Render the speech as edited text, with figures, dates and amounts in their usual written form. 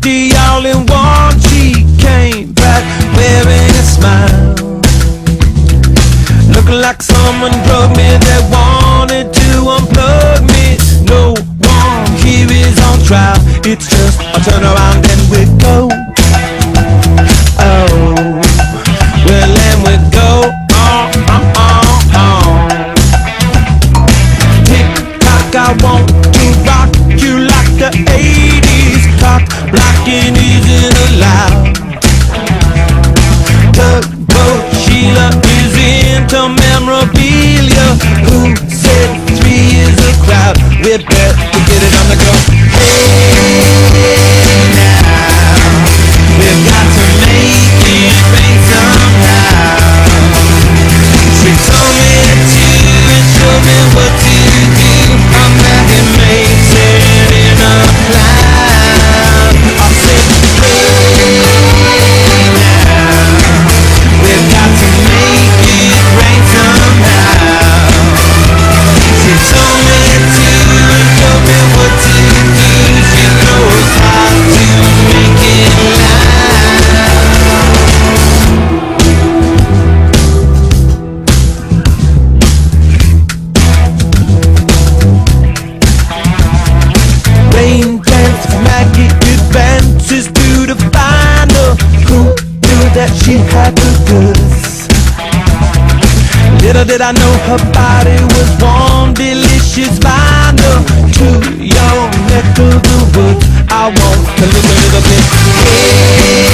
the all-in-one. She came back wearing a smile, looking like someone drugged me that wanted to unplug me. No one here is on trial, it's just a turn around and we go. Oh, well, and we go on. Tick-tock, I want to rock you like the 80s. Cock blocking isn't allowed. Tugboat Sheila is into memorabilia. Who said 3 is a crowd? We better get it on the go. Hey now, we've got to make it rain somehow. She told me to and showed me what to do. I'm Maggie makes it in a cloud. I said, hey now, we've got to make it rain somehow. She told me to and showed me what to do. She knows how to make it loud. Rain dance, Maggie advances to the final. Who knew that she had the goods? Little did I know her body was warm, delicious vinyl. To your neck of the woods, I want to look a little bit. Hey